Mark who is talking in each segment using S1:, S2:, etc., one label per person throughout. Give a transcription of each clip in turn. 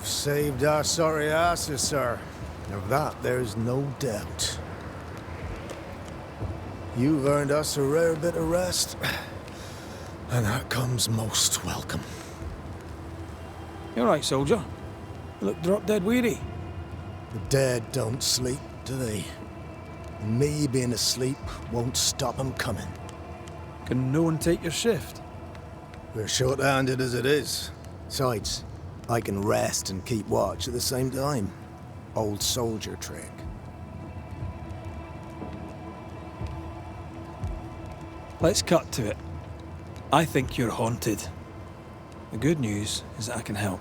S1: You've saved our sorry asses, sir. Of that, there's no doubt. You've earned us a rare bit of rest, and that comes most welcome.
S2: You alright, soldier? You look drop-dead weary.
S1: The dead don't sleep, do they? And me being asleep won't stop 'em coming.
S2: Can no one take your shift?
S1: We're short-handed as it is. Besides, I can rest and keep watch at the same time. Old soldier trick.
S2: Let's cut to it. I think you're haunted. The good news is that I can help.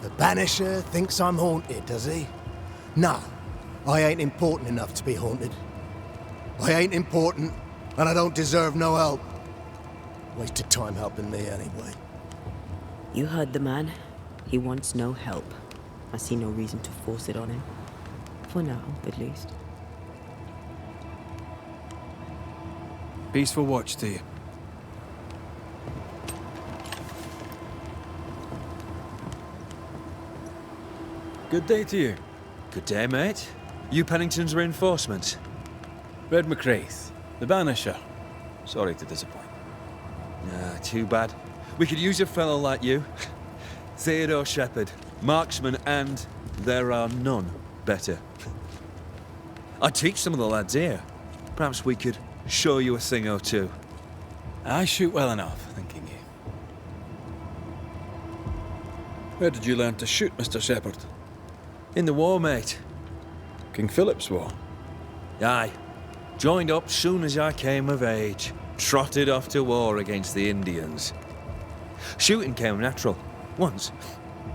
S1: The Banisher thinks I'm haunted, does he? Nah, I ain't important enough to be haunted. I ain't important, and I don't deserve no help. Wasted time helping me anyway.
S3: You heard the man. He wants no help. I see no reason to force it on him. For now, at least.
S2: Peaceful watch to you. Good day to you.
S4: Good day, mate. You Pennington's reinforcements?
S2: Red McCraith, the Banisher. Sorry to disappoint.
S4: Ah, too bad. We could use a fellow like you. Theodore Shepherd, marksman, and there are none better. I teach some of the lads here. Perhaps we could show you a thing or two.
S2: I shoot well enough, thinking you. Where did you learn to shoot, Mr. Shepherd?
S4: In the war, mate.
S2: King Philip's War?
S4: Aye. Joined up soon as I came of age. Trotted off to war against the Indians. Shooting came natural. Once,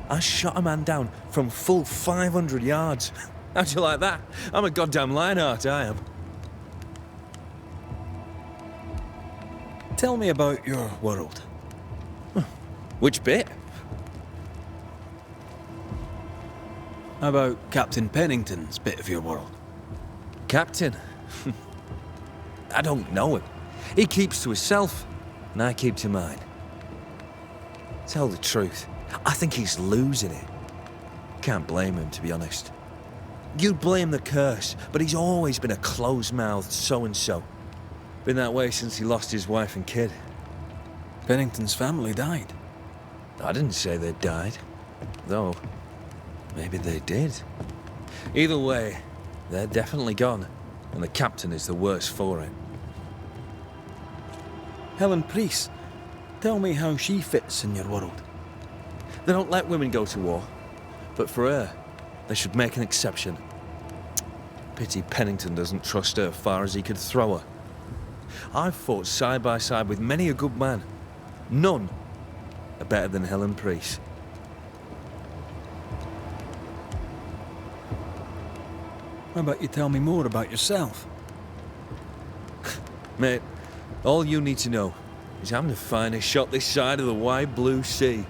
S4: I shot a man down from full 500 yards. How'd you like that? I'm a goddamn Lionheart, I am.
S2: Tell me about your world.
S4: Which bit?
S2: How about Captain Pennington's bit of your world?
S4: Captain? I don't know him. He keeps to himself, and I keep to mine. Tell the truth, I think he's losing it. Can't blame him, to be honest. You'd blame the curse, but he's always been a close-mouthed so-and-so. Been that way since he lost his wife and kid.
S2: Pennington's family died.
S4: I didn't say they died, though maybe they did. Either way, they're definitely gone, and the captain is the worse for it.
S2: Helen Priest, tell me how she fits in your world.
S4: They don't let women go to war, but for her, they should make an exception. Pity Pennington doesn't trust her far as he could throw her. I've fought side by side with many a good man. None are better than Helen Priest.
S2: How about you tell me more about yourself?
S4: Mate, all you need to know is I'm the finest shot this side of the wide blue sea.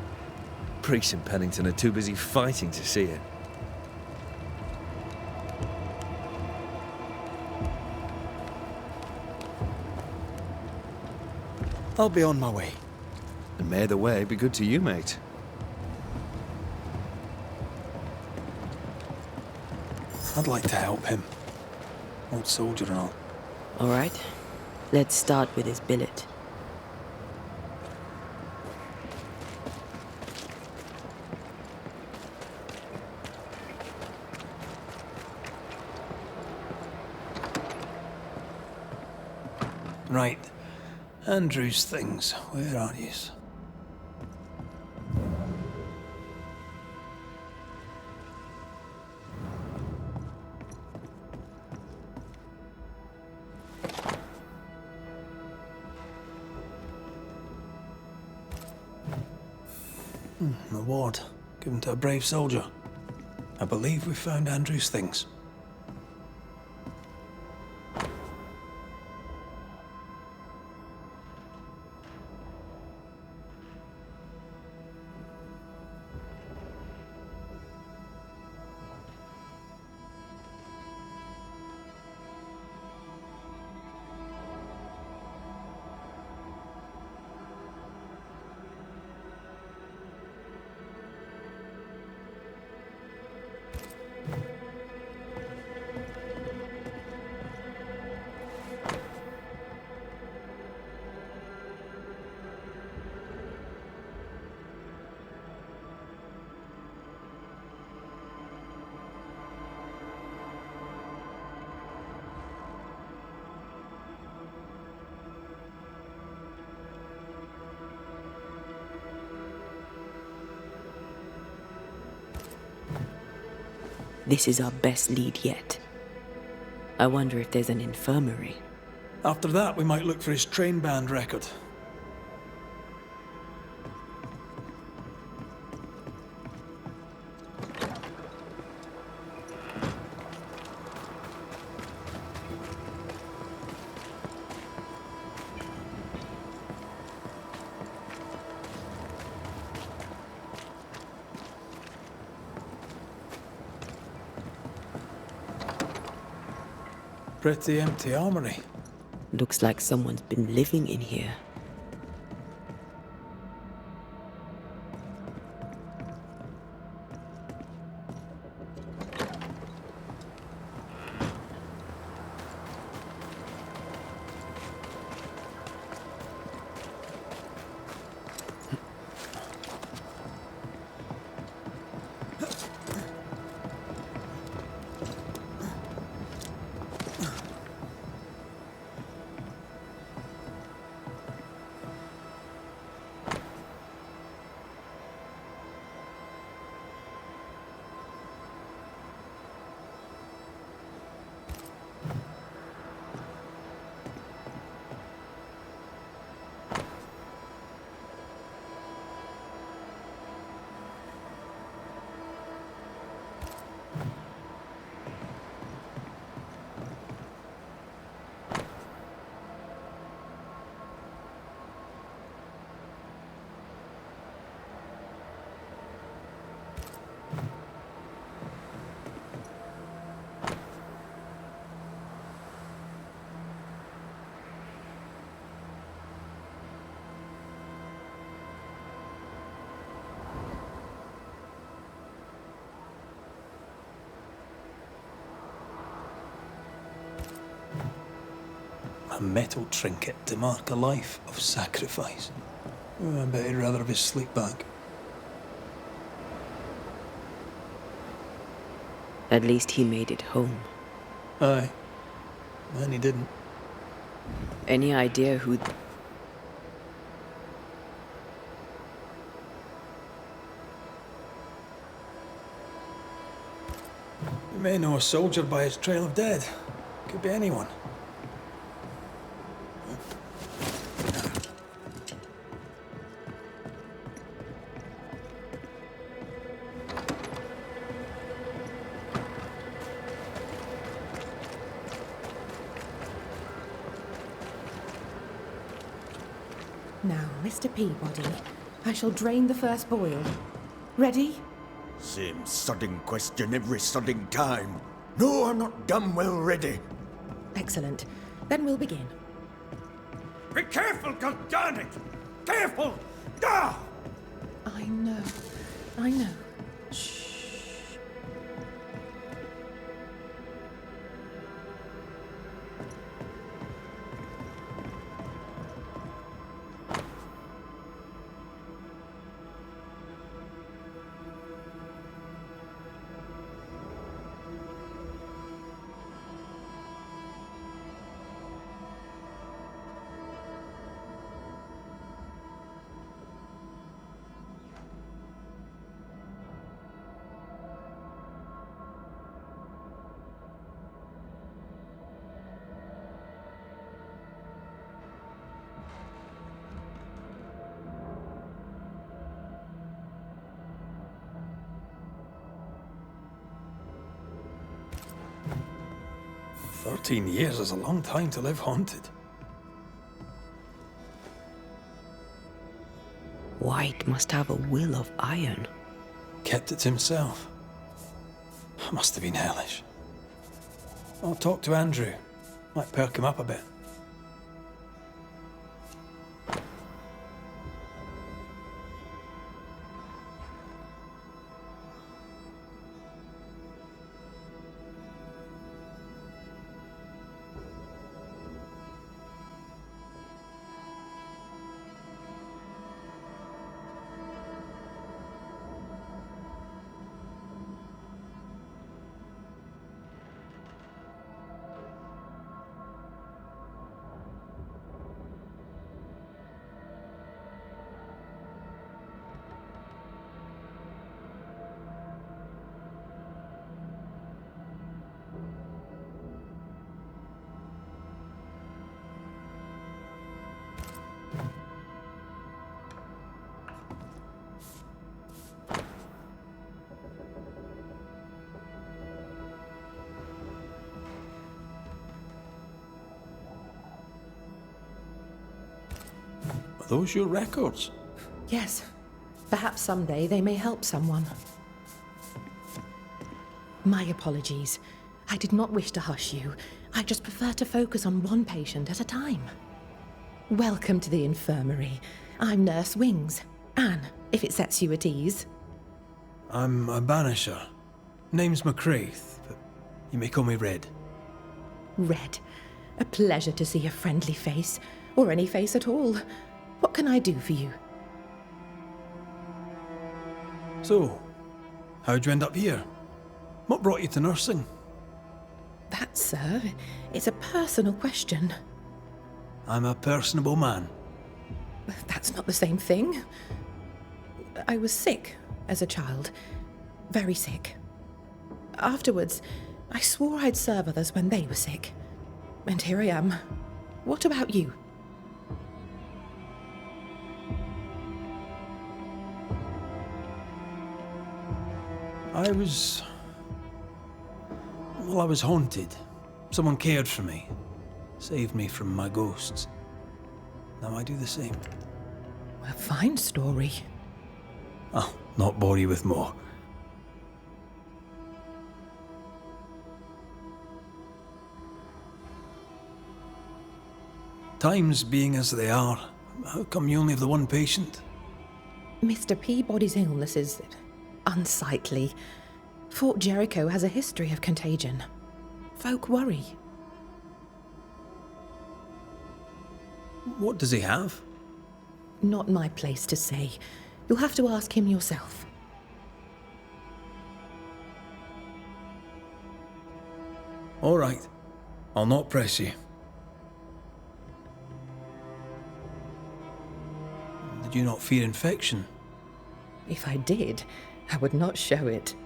S4: Priest and Pennington are too busy fighting to see it.
S2: I'll be on my way.
S4: And may the way be good to you, mate.
S2: I'd like to help him. Old soldier and all.
S3: All right. Let's start with his billet.
S2: Right. Andrew's things. Where are yous? Reward. Given to a brave soldier. I believe we found Andrew's things.
S3: This is our best lead yet. I wonder if there's an infirmary.
S2: After that, we might look for his train band record. Pretty empty armory.
S3: Looks like someone's been living in here. A metal trinket to mark a life of sacrifice. Oh, I bet he'd rather have his sleep bag. At least he made it home.
S2: Aye. And he didn't.
S3: Any idea who...
S2: You may know a soldier by his trail of dead. Could be anyone.
S5: Now, Mr. Peabody, I shall drain the first boil. Ready?
S1: Same sodding question every sodding time. No, I'm not damn well ready.
S5: Excellent. Then we'll begin.
S1: Be careful, goddarn it! Careful! Ah!
S5: I know. I know. Shh.
S2: "13 years is a long time to live haunted."
S3: White must have a will of iron.
S2: Kept it to himself. Must have been hellish. I'll talk to Andrew. Might perk him up a bit. those your records?
S5: Yes. Perhaps someday they may help someone. My apologies. I did not wish to hush you. I just prefer to focus on one patient at a time. Welcome to the infirmary. I'm Nurse Wings. Anne, if it sets you at ease.
S2: I'm a banisher. Name's McCraith, but you may call me Red.
S5: Red. A pleasure to see a friendly face, or any face at all. What can I do for you?
S2: So, how'd you end up here? What brought you to nursing?
S5: That, sir, is a personal question.
S2: I'm a personable man.
S5: That's not the same thing. I was sick as a child. Very sick. Afterwards, I swore I'd serve others when they were sick. And here I am. What about you?
S2: I was haunted. Someone cared for me. Saved me from my ghosts. Now I do the same.
S5: A fine story.
S2: I'll not bore you with more. Times being as they are, how come you only have the one patient?
S5: Mr. Peabody's illness is unsightly. Fort Jericho has a history of contagion. Folk worry.
S2: What does he have?
S5: Not my place to say. You'll have to ask him yourself.
S2: All right. I'll not press you. Did you not fear infection?
S5: If I did, I would not show it.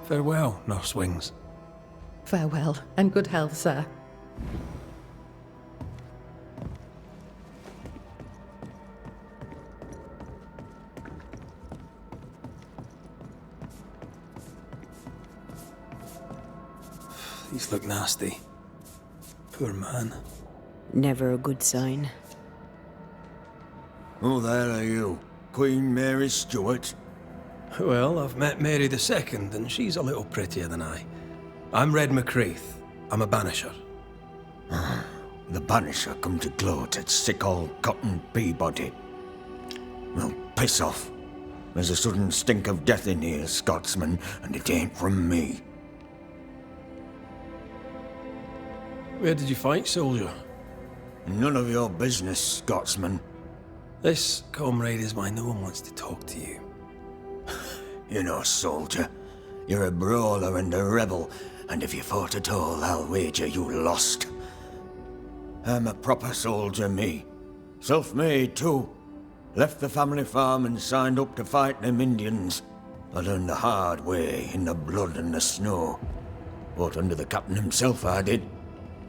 S2: Farewell, Nurse Wings.
S5: Farewell, and good health, sir.
S2: These look nasty. Poor man.
S3: Never a good sign.
S6: Who the hell are you? Queen Mary Stuart?
S2: Well, I've met Mary II, and she's a little prettier than I. I'm Red McCraith. I'm a banisher.
S6: The banisher come to gloat at sick old Cotton Peabody. Well, piss off. There's a sudden stink of death in here, Scotsman, and it ain't from me.
S2: Where did you fight, soldier?
S6: None of your business, Scotsman.
S2: This, comrade, is why no one wants to talk to you.
S6: You know, soldier, you're a brawler and a rebel, and if you fought at all, I'll wager you lost. I'm a proper soldier, me. Self-made, too. Left the family farm and signed up to fight them Indians. I learned the hard way, in the blood and the snow. Fought under the captain himself, I did,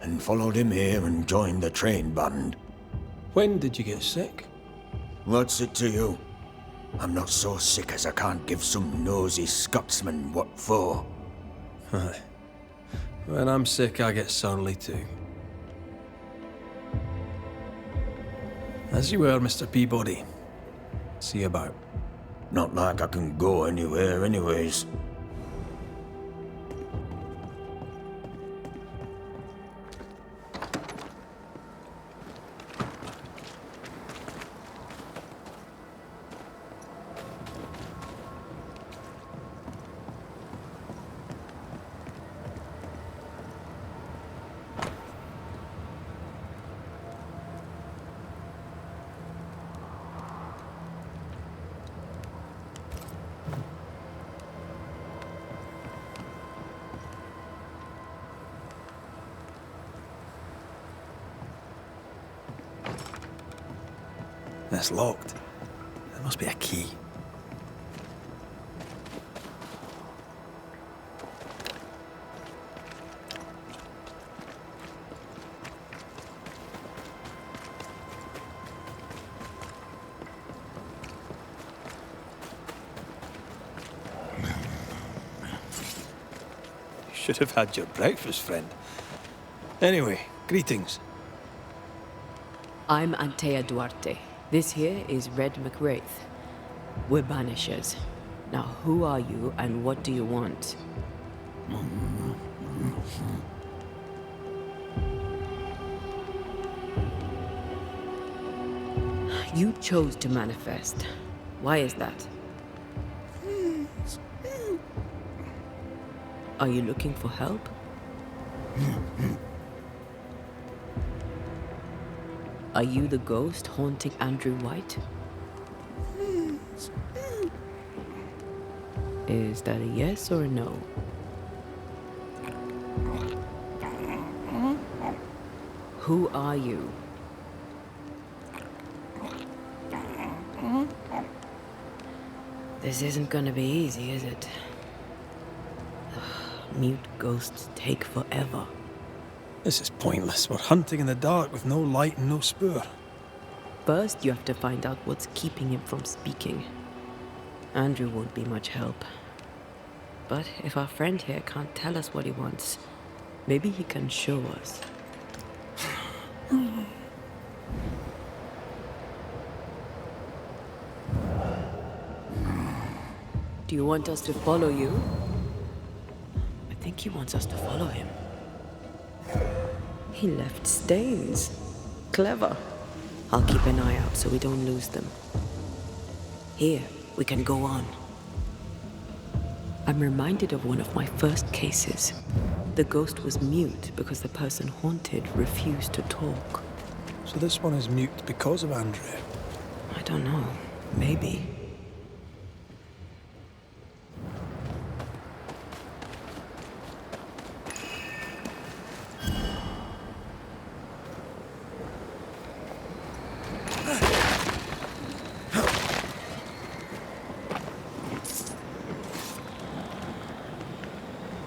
S6: and followed him here and joined the train band.
S2: When did you get sick?
S6: What's it to you? I'm not so sick as I can't give some nosy Scotsman what for.
S2: Aye. When I'm sick, I get surly too. As you were, Mr. Peabody. See you about.
S6: Not like I can go anywhere anyways.
S2: It's locked. There must be a key. Should have had your breakfast, friend. Anyway, greetings.
S3: I'm Antea Duarte. This here is Red McWraith. We're banishers. Now, who are you and what do you want? You chose to manifest. Why is that? Are you looking for help? Are you the ghost haunting Andrew White? Is that a yes or a no? Who are you? This isn't gonna be easy, is it? Mute ghosts take forever.
S2: This is pointless. We're hunting in the dark with no light and no spoor.
S3: First, you have to find out what's keeping him from speaking. Andrew won't be much help. But if our friend here can't tell us what he wants, maybe he can show us. Do you want us to follow you? I think he wants us to follow him. He left stains. Clever. I'll keep an eye out so we don't lose them. Here, we can go on. I'm reminded of one of my first cases. The ghost was mute because the person haunted refused to talk.
S2: So this one is mute because of Andrew.
S3: I don't know. Maybe.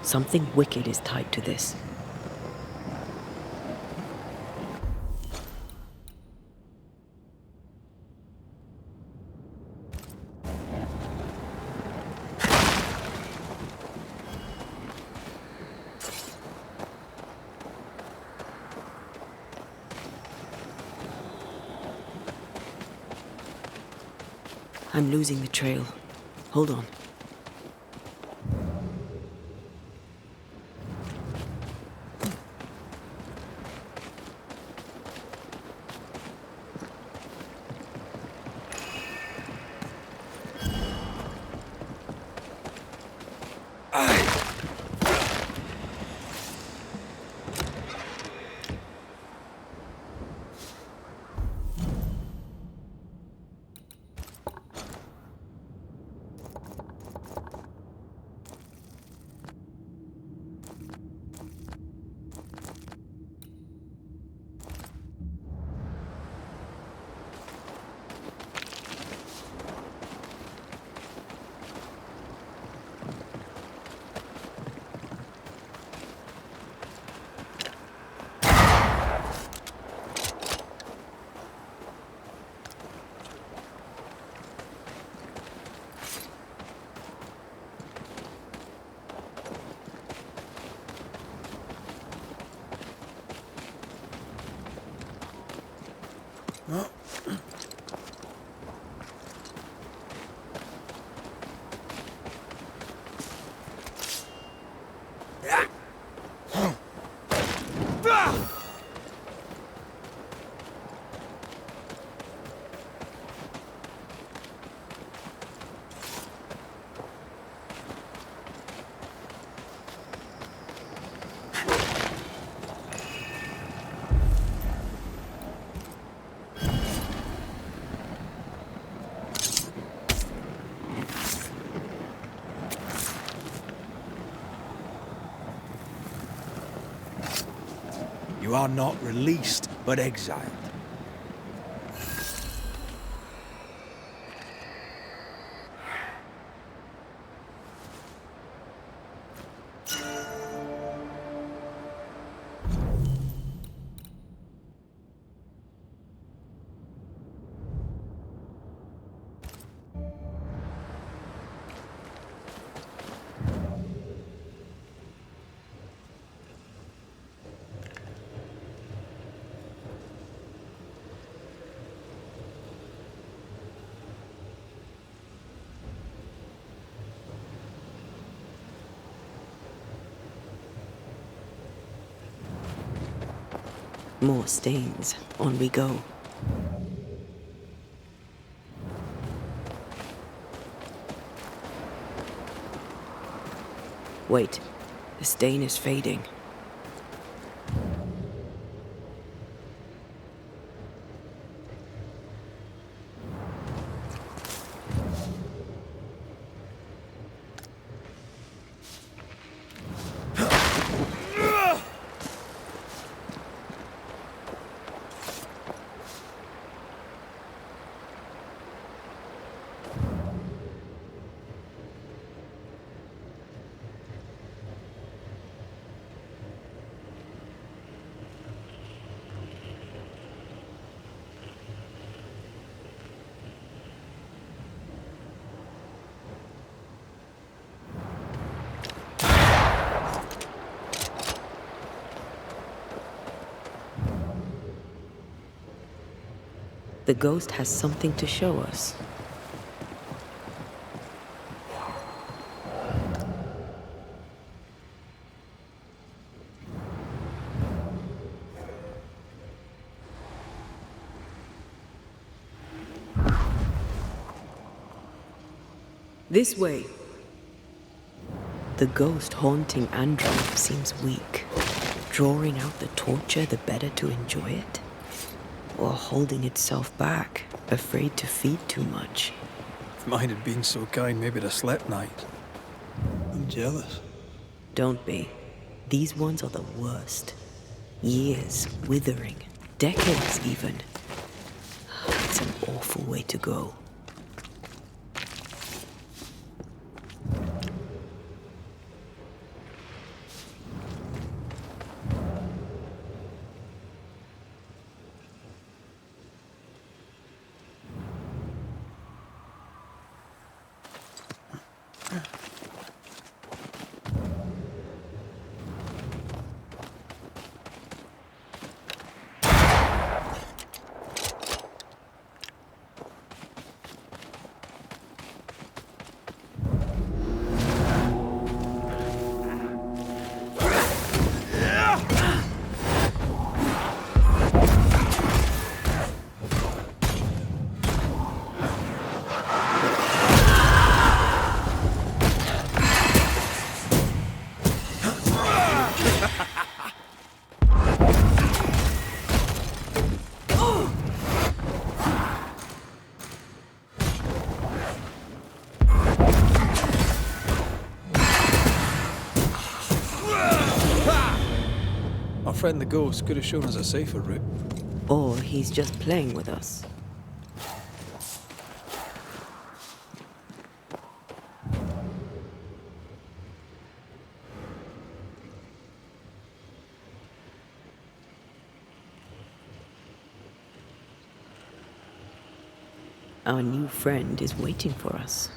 S3: Something wicked is tied to this. I'm losing the trail. Hold on.
S4: You are not released, but exiled.
S3: More stains. On we go. Wait. The stain is fading. The ghost has something to show us. This way. The ghost haunting Andrew seems weak. Drawing out the torture the better to enjoy it? Or holding itself back, afraid to feed too much?
S2: If mine had been so kind, maybe I'd have slept night. I'm jealous.
S3: Don't be. These ones are the worst. Years withering, decades even. It's an awful way to go.
S2: Our friend the ghost could have shown us a safer route.
S3: Or he's just playing with us. Our new friend is waiting for us.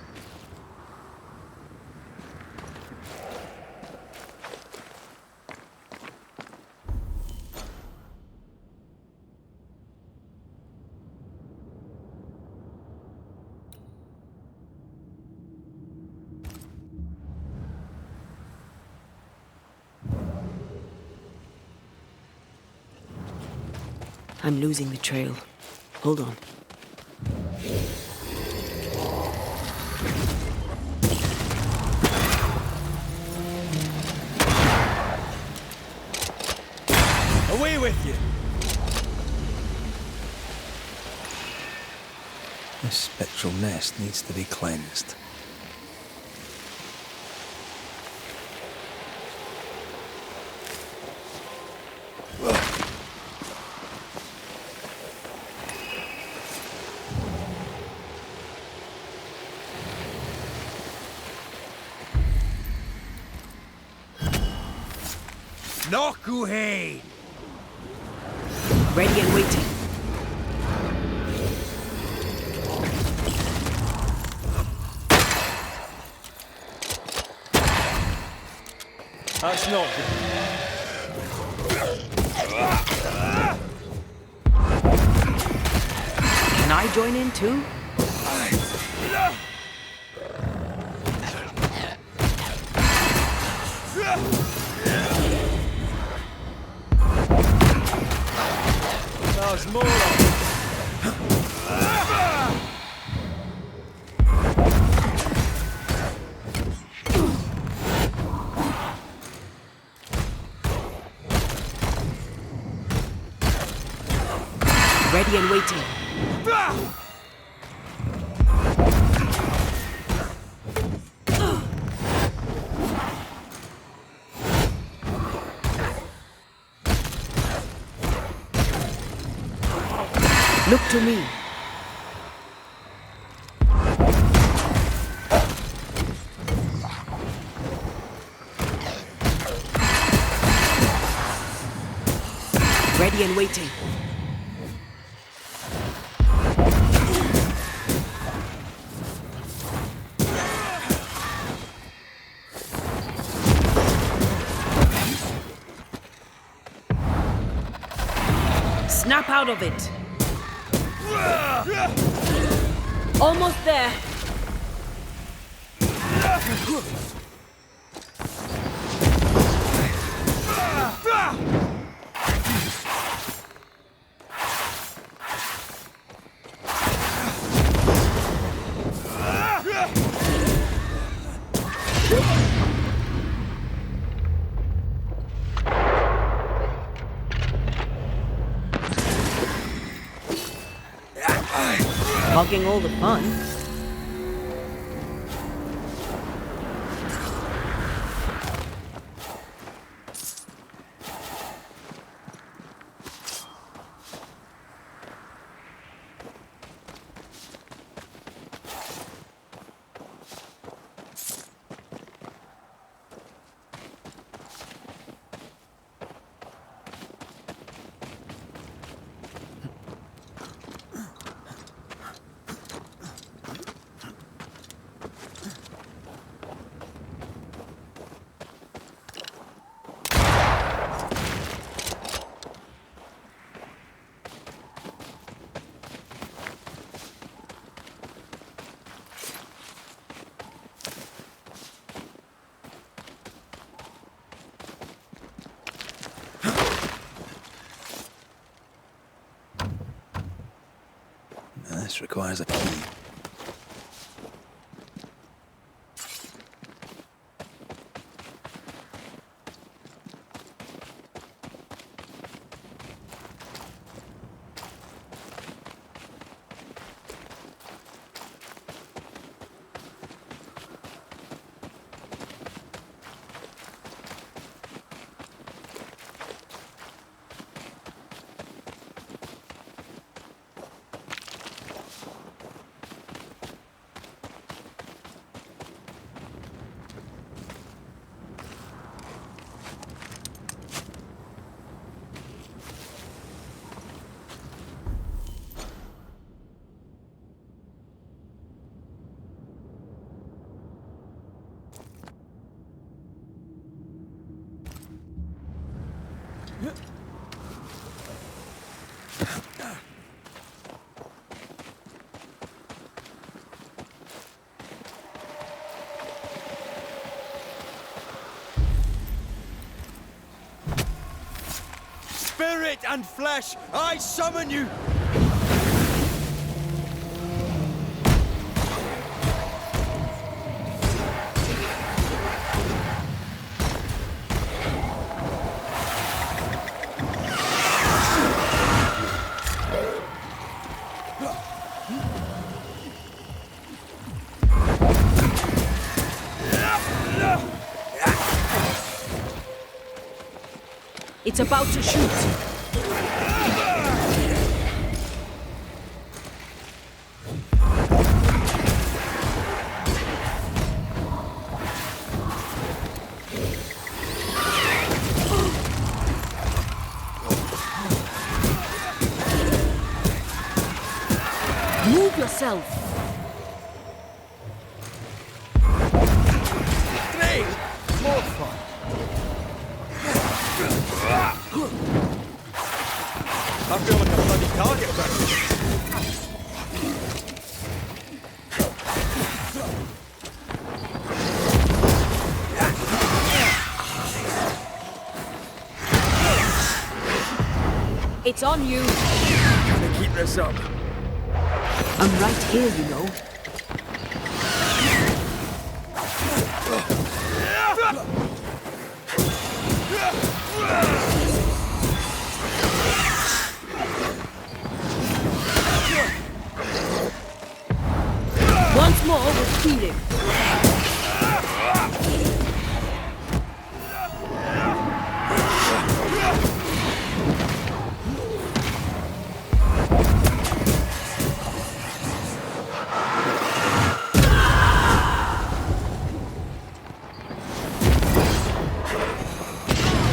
S3: I'm losing the trail. Hold on.
S4: Away with you!
S2: This spectral nest needs to be cleansed.
S4: Nokuhei!
S3: Ready and waiting.
S4: That's not good.
S3: Can I join in too?
S4: There's more of them.
S3: Ready and waiting. Look to me. Ready and waiting. Snap out of it. Almost there. Hogging all the fun.
S2: This requires a key.
S4: Spirit and flesh, I summon you!
S3: It's about to shoot. Move yourself.
S4: Great! More fun. I feel like a bloody target about this.
S3: It's on you.
S4: keep this up.
S3: I'm right here, you know. Once more with feeling.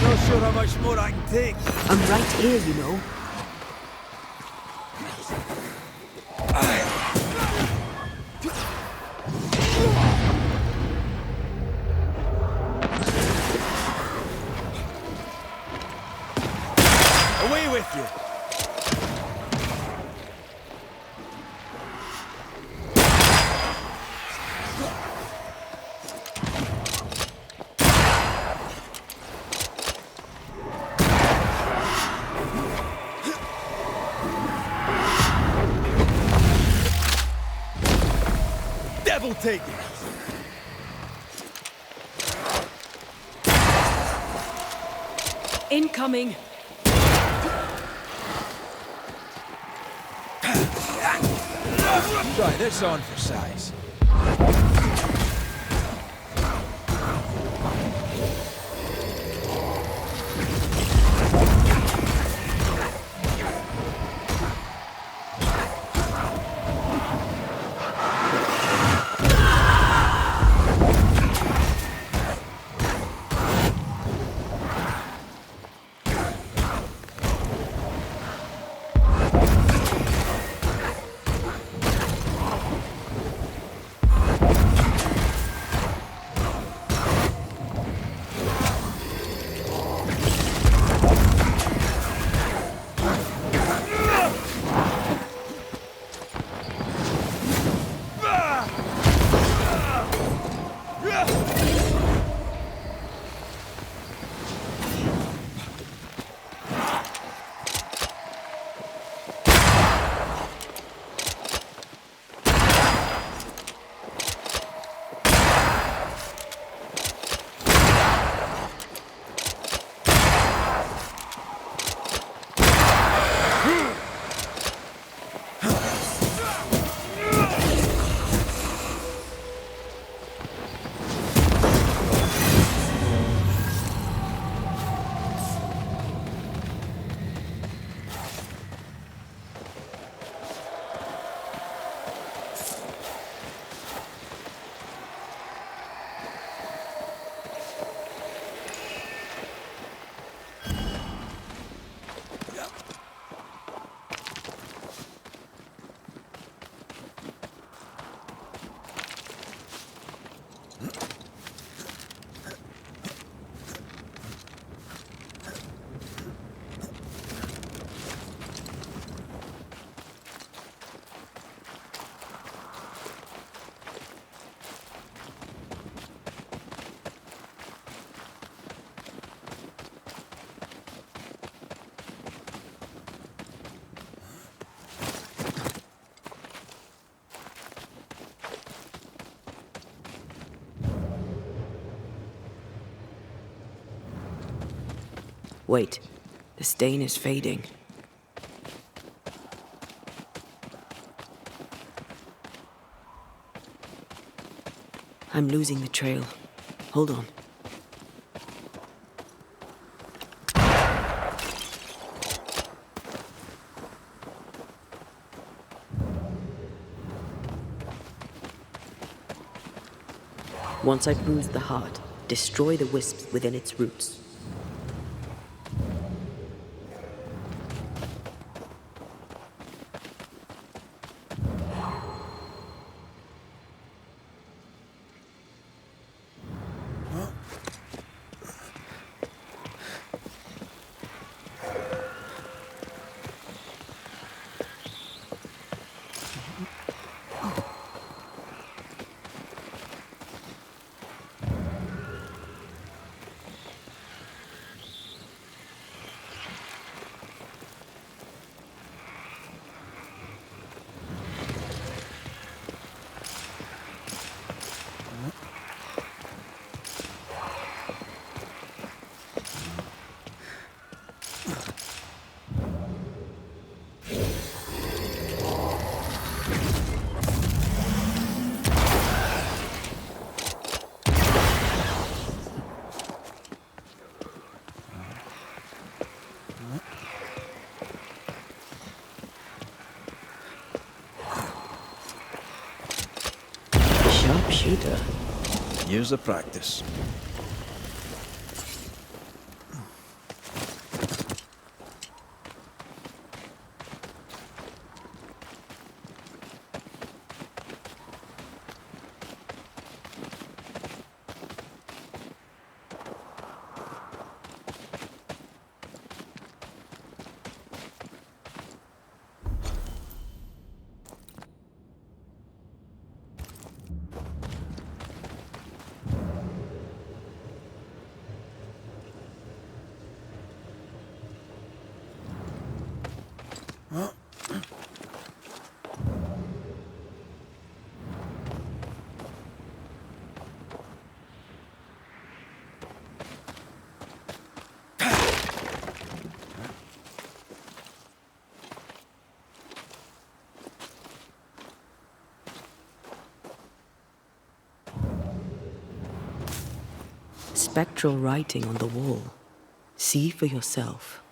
S4: Not sure how much more I can take.
S3: I'm right here, you know.
S4: Away with you. Devil take it.
S3: Incoming.
S4: Try this on for size.
S3: Wait, the stain is fading. I'm losing the trail. Hold on. Once I bruise the heart, destroy the wisps within its roots. Sharpshooter.
S2: Years of practice.
S3: Spectral writing on the wall. See for yourself.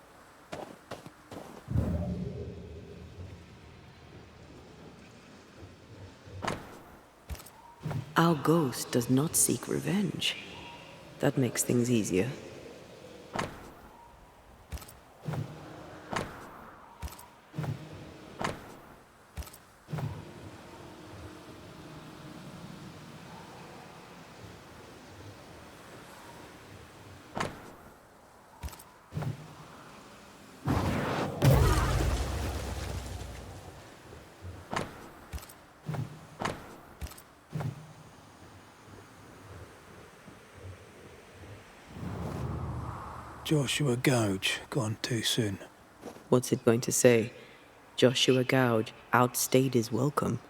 S3: Our ghost does not seek revenge. That makes things easier.
S2: Joshua Gouge, gone too soon.
S3: What's it going to say? Joshua Gouge outstayed his welcome.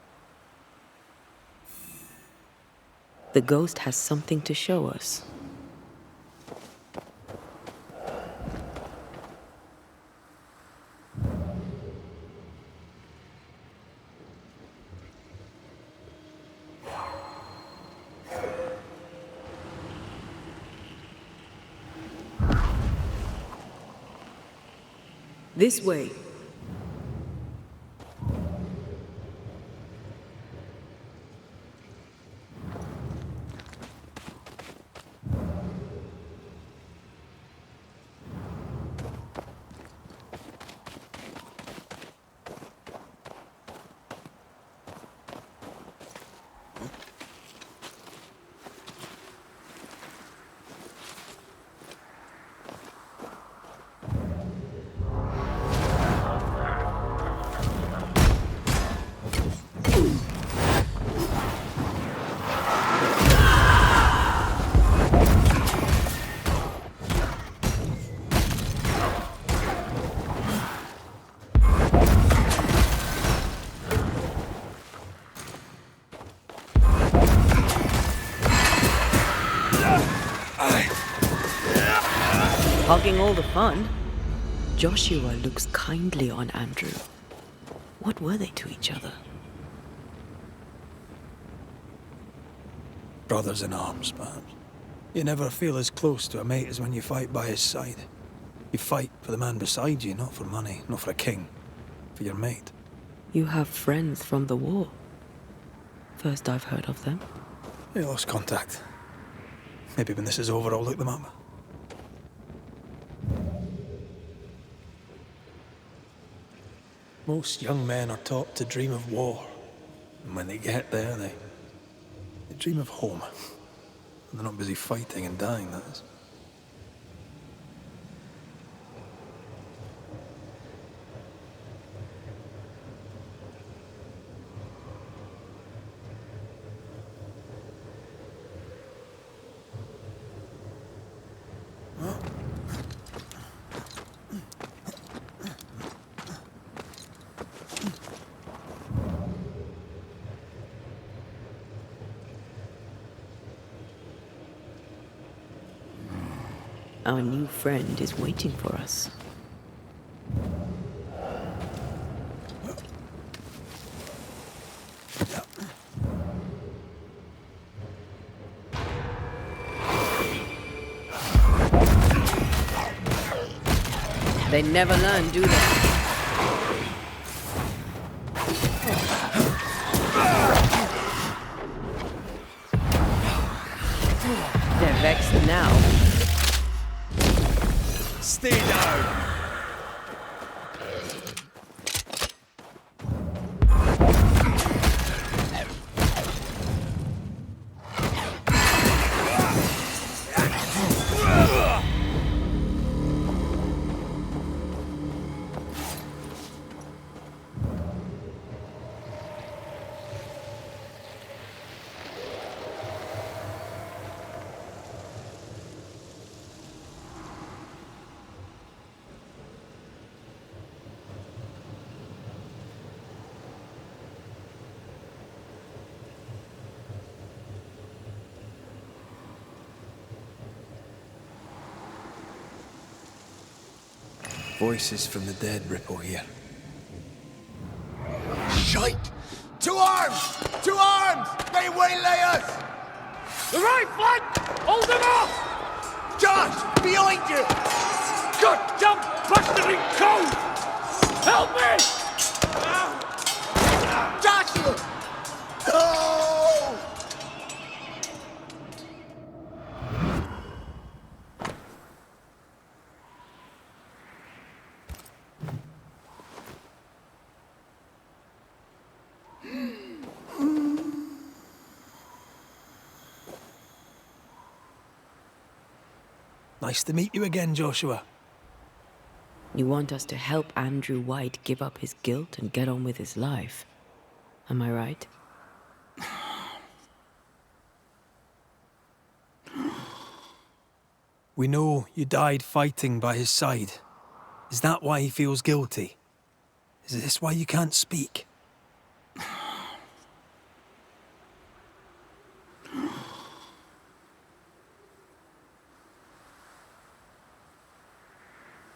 S3: The ghost has something to show us. This way. Hogging all the fun. Joshua looks kindly on Andrew. What were they to each other?
S2: Brothers in arms, perhaps. You never feel as close to a mate as when you fight by his side. You fight for the man beside you, not for money, not for a king. For your mate.
S3: You have friends from the war. First I've heard of them.
S2: They lost contact. Maybe when this is over, I'll look them up. Most young men are taught to dream of war. And when they get there, they dream of home. And they're not busy fighting and dying, that is.
S3: Our new friend is waiting for us. They never learn, do they? They're vexed now.
S4: Stay down!
S2: Voices from the dead ripple here.
S1: Shite! To arms! To arms! They waylay us!
S7: The right flank! Hold them off!
S1: Josh! Behind you!
S7: Good jump, blustering cold! Help me!
S1: Joshua! Oh!
S2: Nice to meet you again, Joshua.
S3: You want us to help Andrew White give up his guilt and get on with his life. Am I right?
S2: We know you died fighting by his side. Is that why he feels guilty? Is this why you can't speak?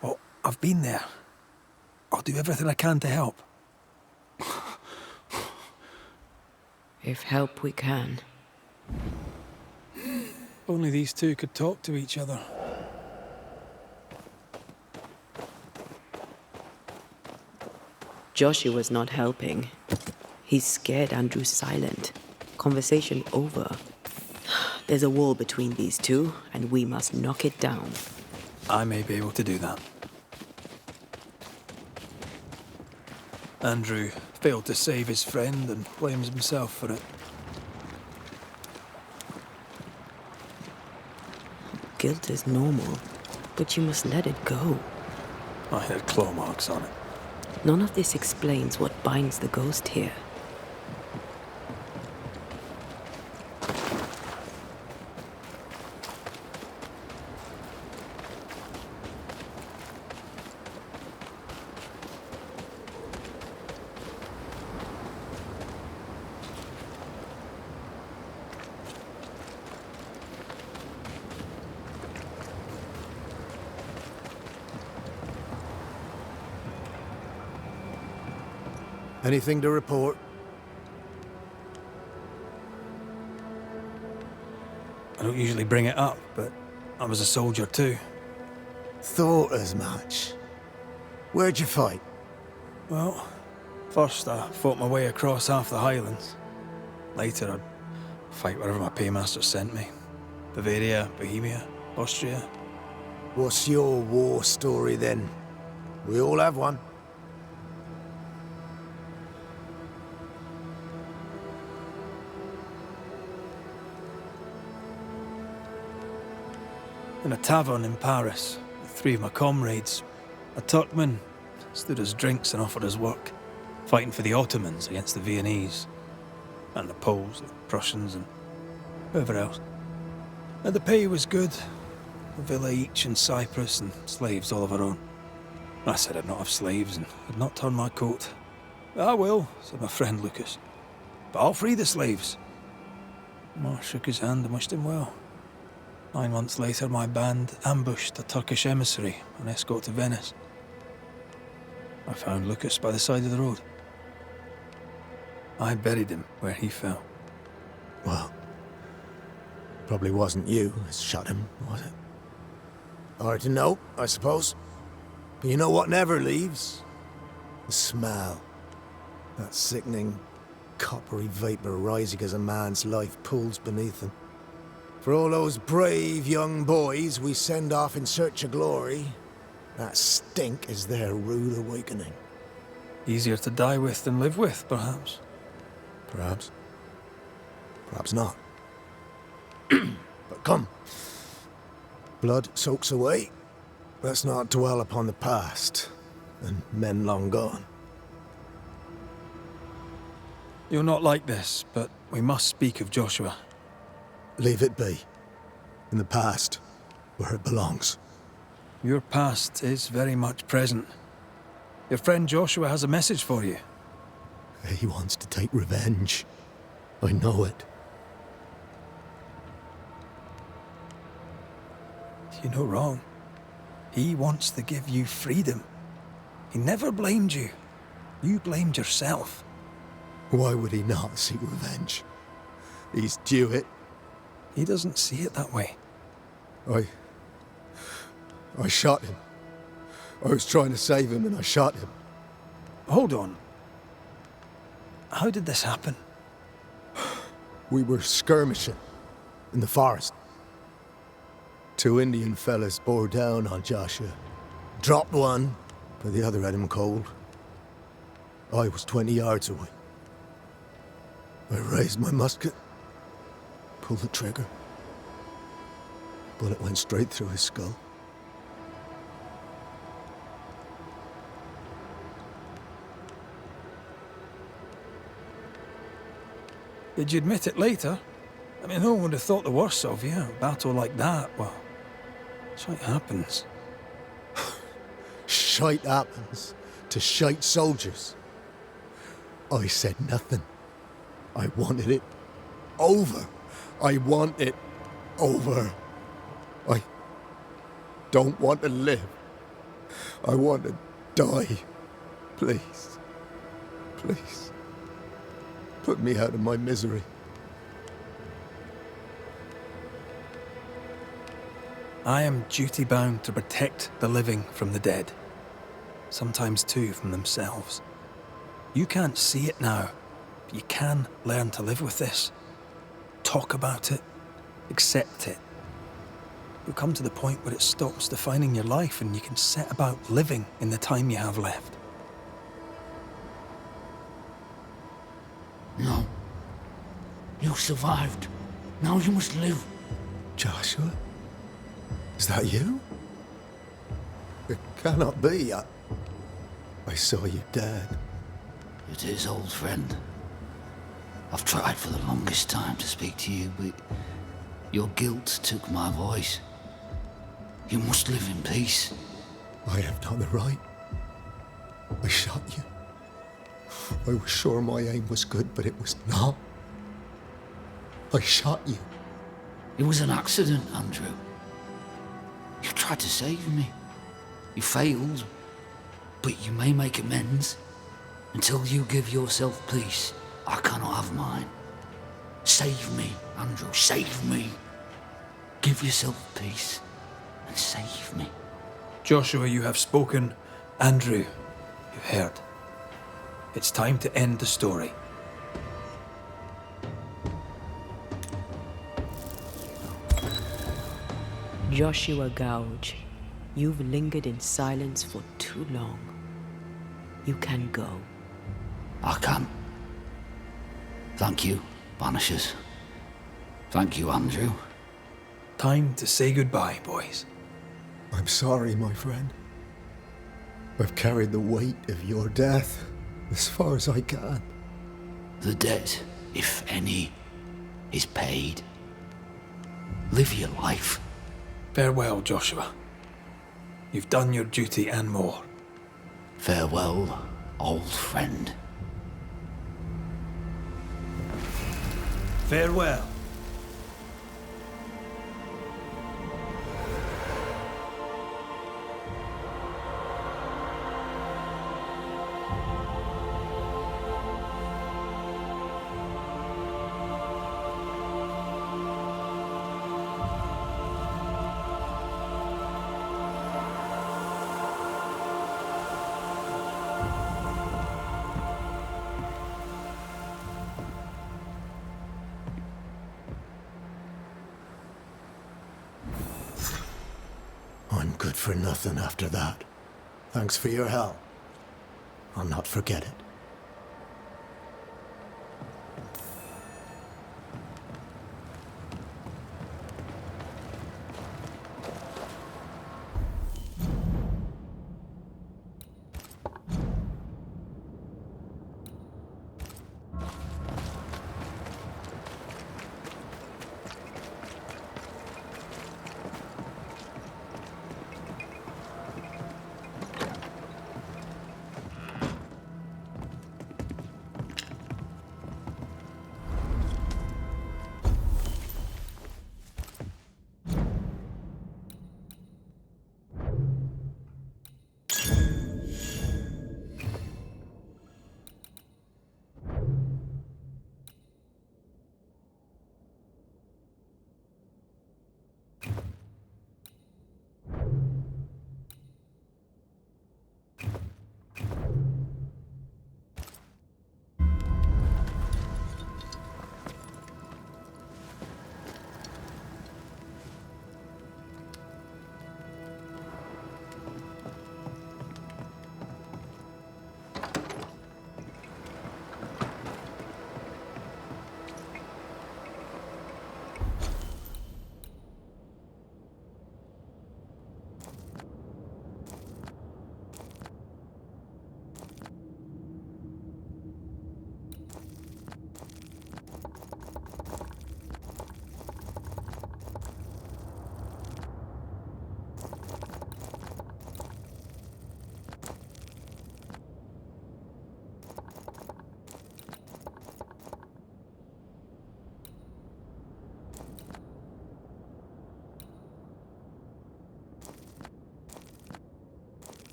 S2: Well, I've been there. I'll do everything I can to help.
S3: If help we can.
S2: Only these two could talk to each other.
S3: Joshua's not helping. He's scared Andrew's silent. Conversation over. There's a wall between these two, and we must knock it down.
S2: I may be able to do that. Andrew failed to save his friend and blames himself for it.
S3: Guilt is normal, but you must let it go.
S2: I had claw marks on it.
S3: None of this explains what binds the ghost here.
S1: Anything to report?
S2: I don't usually bring it up, but I was a soldier too.
S1: Thought as much. Where'd you fight?
S2: Well, first I fought my way across half the Highlands. Later I'd fight wherever my paymaster sent me. Bavaria, Bohemia, Austria.
S1: What's your war story then? We all have one.
S2: In a tavern in Paris, with three of my comrades, a Turkman stood us drinks and offered us work, fighting for the Ottomans against the Viennese, and the Poles, the Prussians, and whoever else. And the pay was good, a villa each in Cyprus and slaves all of our own. I said I'd not have slaves and would not turn my coat. I will, said my friend Lucas, but I'll free the slaves. Mar shook his hand and wished him well. 9 months later, my band ambushed a Turkish emissary on escort to Venice. I found Lucas by the side of the road. I buried him where he fell.
S1: Well, probably wasn't you that shot him, was it? Hard to know, I suppose. But you know what never leaves? The smell. That sickening, coppery vapour rising as a man's life pools beneath him. For all those brave young boys we send off in search of glory, that stink is their rude awakening.
S2: Easier to die with than live with, perhaps.
S1: Perhaps. Perhaps not. But come. Blood soaks away. Let's not dwell upon the past and men long gone.
S2: You're not like this, but we must speak of Joshua.
S1: Leave it be. In the past, where it belongs.
S2: Your past is very much present. Your friend Joshua has a message for you.
S1: He wants to take revenge. I know it.
S2: You're no wrong. He wants to give you freedom. He never blamed you. You blamed yourself.
S1: Why would he not seek revenge? He's due it.
S2: He doesn't see it that way.
S1: I shot him. I was trying to save him and I shot him.
S2: Hold on. How did this happen?
S1: We were skirmishing in the forest. 2 Indian fellas bore down on Joshua. Dropped one, but the other had him cold. I was 20 yards away. I raised my musket, pulled the trigger. Bullet went straight through his skull.
S2: Did you admit it later? I mean, no one would have thought the worst of you. A battle like that, well, shite happens.
S1: Shite happens to shite soldiers. I said nothing. I wanted it over. I want it over. I don't want to live. I want to die. Please. Please. Put me out of my misery.
S2: I am duty-bound to protect the living from the dead. Sometimes, too, from themselves. You can't see it now, but you can learn to live with this. Talk about it. Accept it. You'll come to the point where it stops defining your life and you can set about living in the time you have left.
S7: No. You survived. Now you must live.
S1: Joshua? Is that you? It cannot be. I saw you dead.
S7: It is, old friend. I've tried for the longest time to speak to you, but your guilt took my voice. You must live in peace.
S1: I have done the right. I shot you. I was sure my aim was good, but it was not. I shot you.
S7: It was an accident, Andrew. You tried to save me. You failed, but you may make amends. Until you give yourself peace, I cannot have mine. Save me, Andrew, save me. Give yourself peace and save me.
S2: Joshua, you have spoken. Andrew, you've heard. It's time to end the story.
S3: Joshua Gouge, you've lingered in silence for too long. You can go.
S7: I can. Thank you, Banishers. Thank you, Andrew.
S2: Time to say goodbye, boys.
S1: I'm sorry, my friend. I've carried the weight of your death as far as I can.
S7: The debt, if any, is paid. Live your life.
S2: Farewell, Joshua. You've done your duty and more.
S7: Farewell, old friend.
S2: Farewell.
S1: for nothing after that. Thanks for your help. I'll not forget it.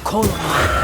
S2: Call on me.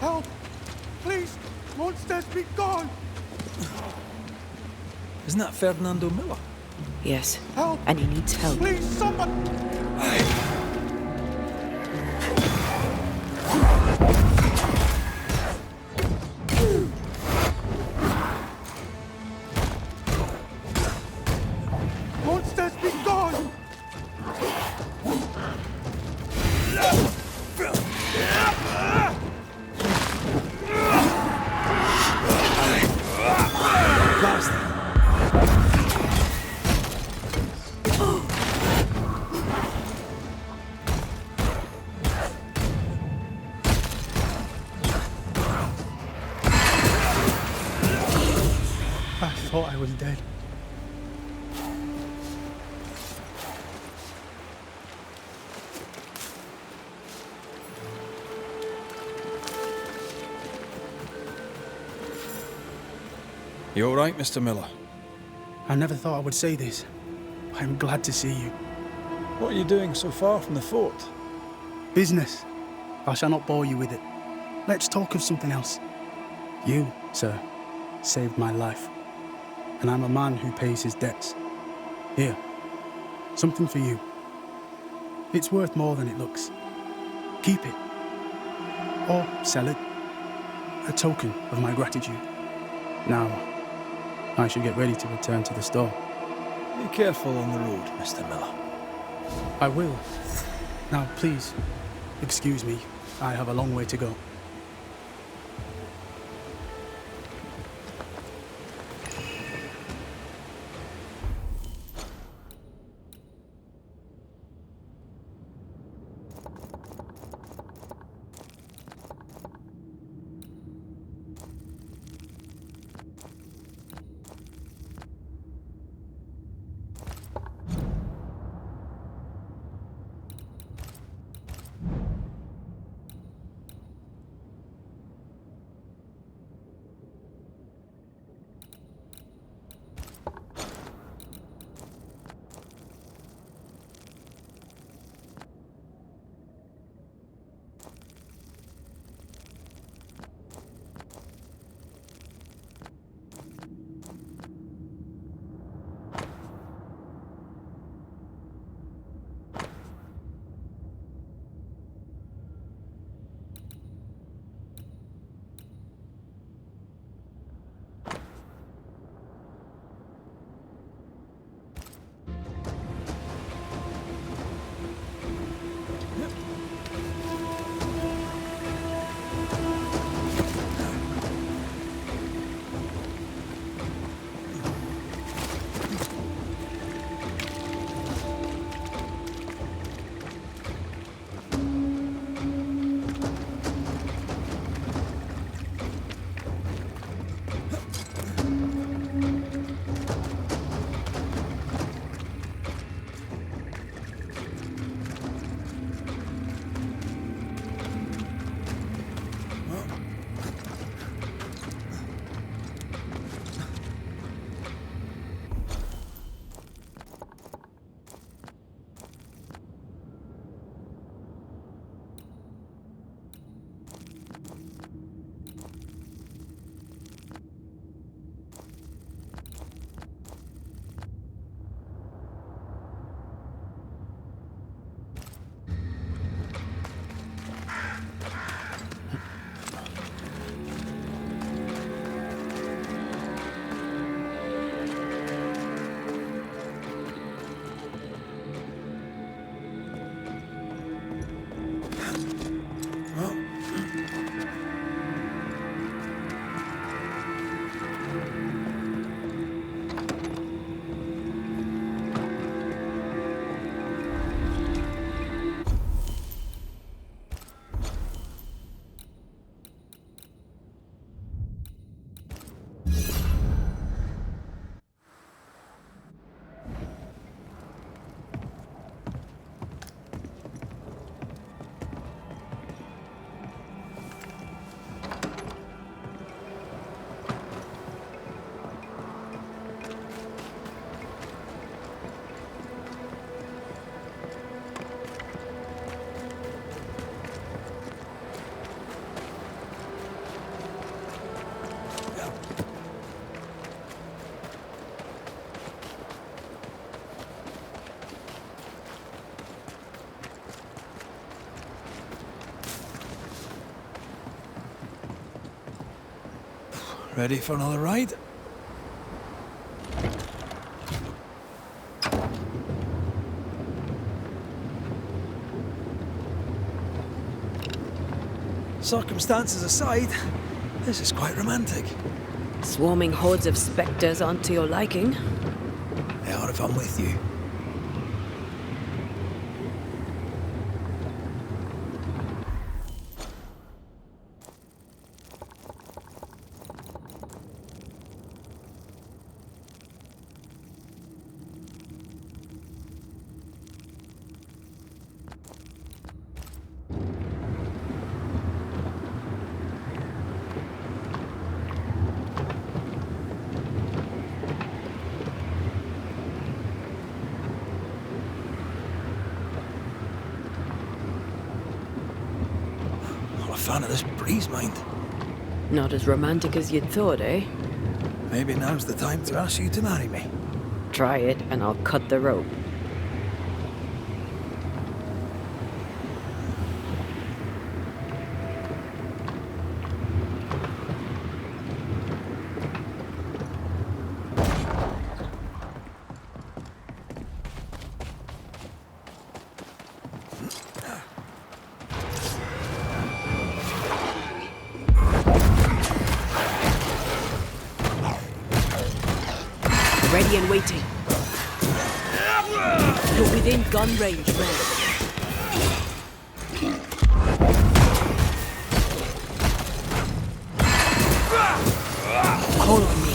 S8: Help! Please! Monsters be gone!
S2: Isn't that Ferdinando Miller?
S3: Yes.
S8: Help!
S3: And he needs help.
S8: Please, someone! Monsters be gone! I thought I was dead.
S2: You all right, Mr. Miller?
S8: I never thought I would say this. I'm glad to see you.
S2: What are you doing so far from the fort?
S8: Business. I shall not bore you with it. Let's talk of something else. You, sir, saved my life. And I'm a man who pays his debts. Here, something for you. It's worth more than it looks. Keep it. Or sell it. A token of my gratitude. Now, I should get ready to return to the store.
S2: Be careful on the road, Mr. Miller.
S8: I will. Now, please, excuse me. I have a long way to go.
S2: ready for another ride? Circumstances aside, this is quite romantic.
S3: Swarming hordes of spectres aren't to your liking.
S2: They are if I'm with you. Not a fan of this breeze, mind.
S3: Not as romantic as you'd thought, eh?
S2: Maybe now's the time to ask you to marry me.
S3: Try it and I'll cut the rope. Ready and waiting. You're within gun range, Red. Call on me.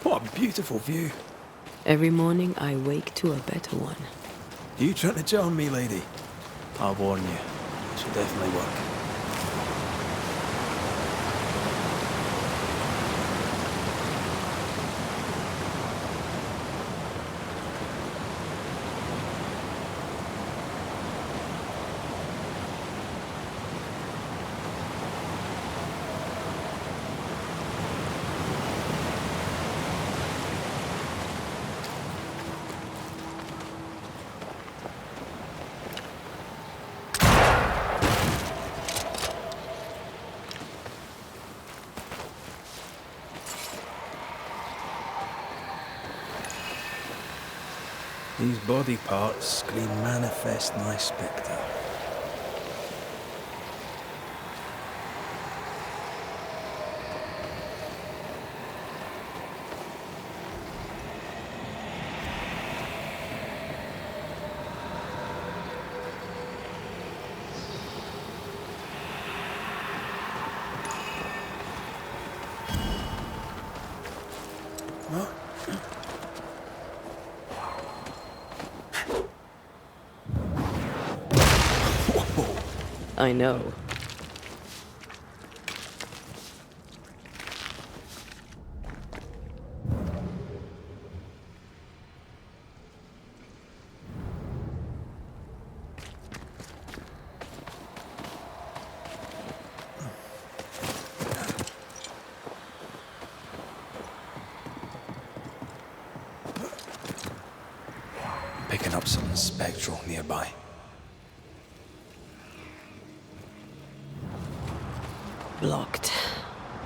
S2: What a beautiful view.
S3: Every morning I wake to a better one.
S2: You trying to charm me, lady? I'll warn you. She'll definitely work. These body parts scream manifest my spectre.
S3: I know.
S2: picking up something spectral nearby.
S3: Blocked.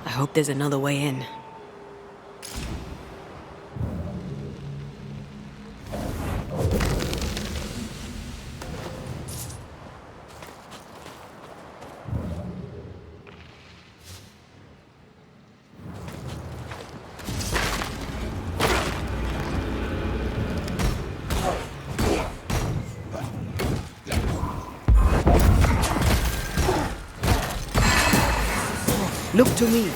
S3: I hope there's another way in. Look to me.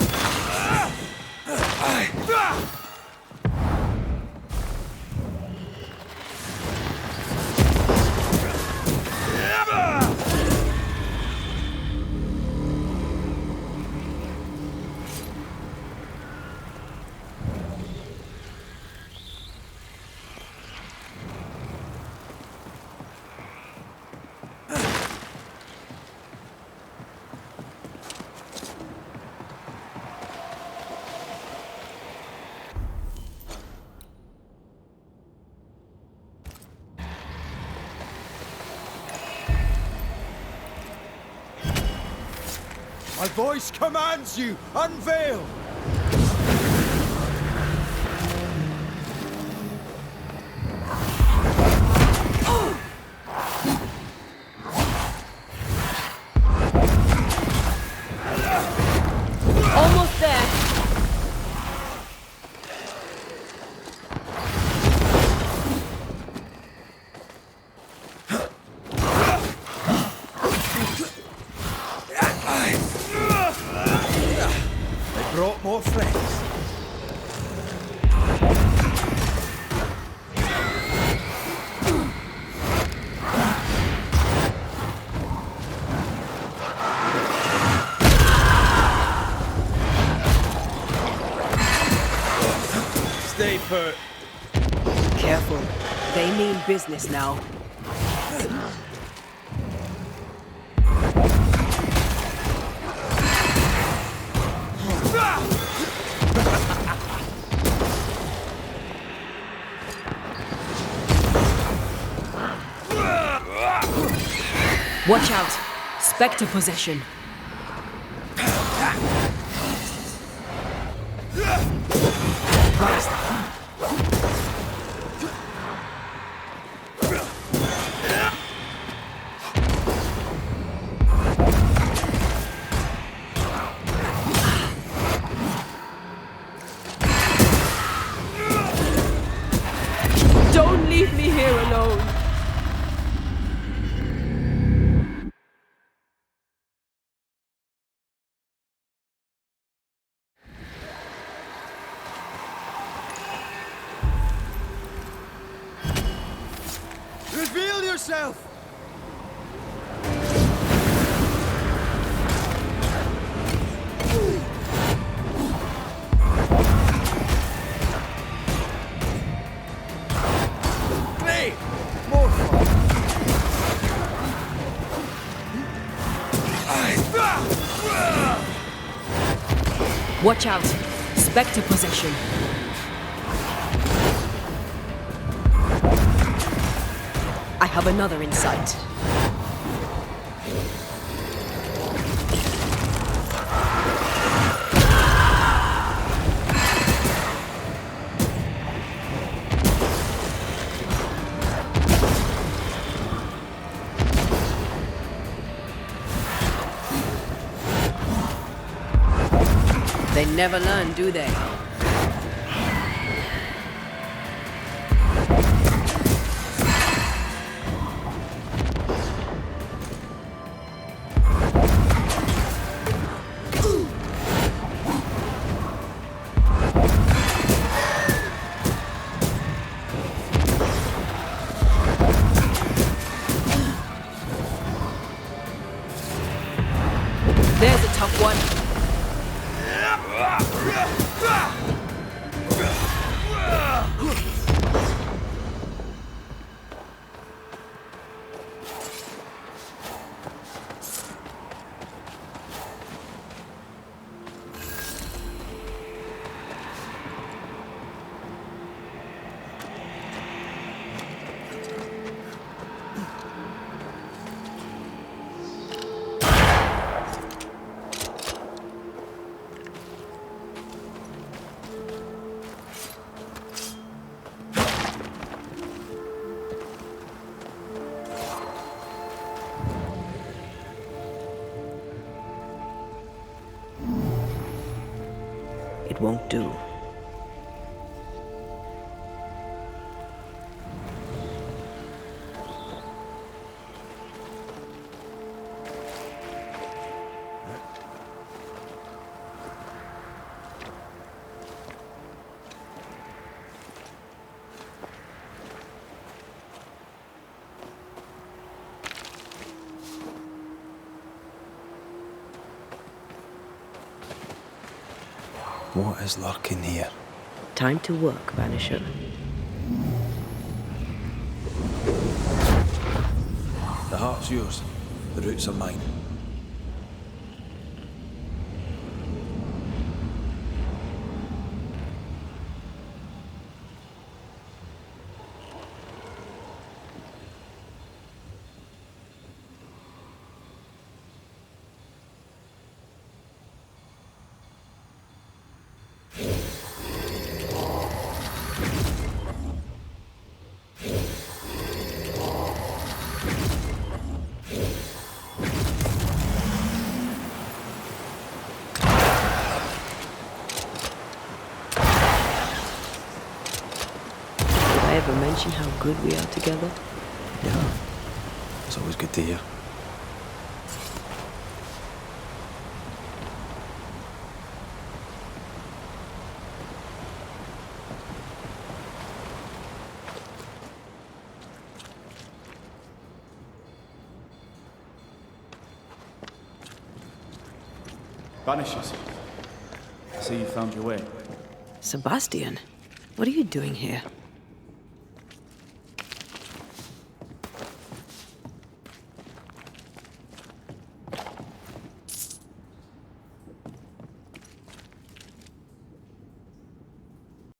S6: My voice commands you! Unveil!
S3: Almost there.
S6: They brought more friends. Stay put.
S3: Careful. They mean business now. Watch out! Spectre possession. Don't leave me here alone.
S6: Reveal yourself! Play! More fun!
S3: Watch out! Spectre possession. I have another in sight. They never learn, do they? There's a tough one. It won't do.
S2: What is lurking here?
S3: Time to work, Vanisher.
S4: The heart's yours. The roots are mine.
S3: Did I ever mention how good we are together?
S2: Yeah. It's always good to hear.
S9: Vanishers. I see you found your way.
S3: Sebastian, what are you doing here?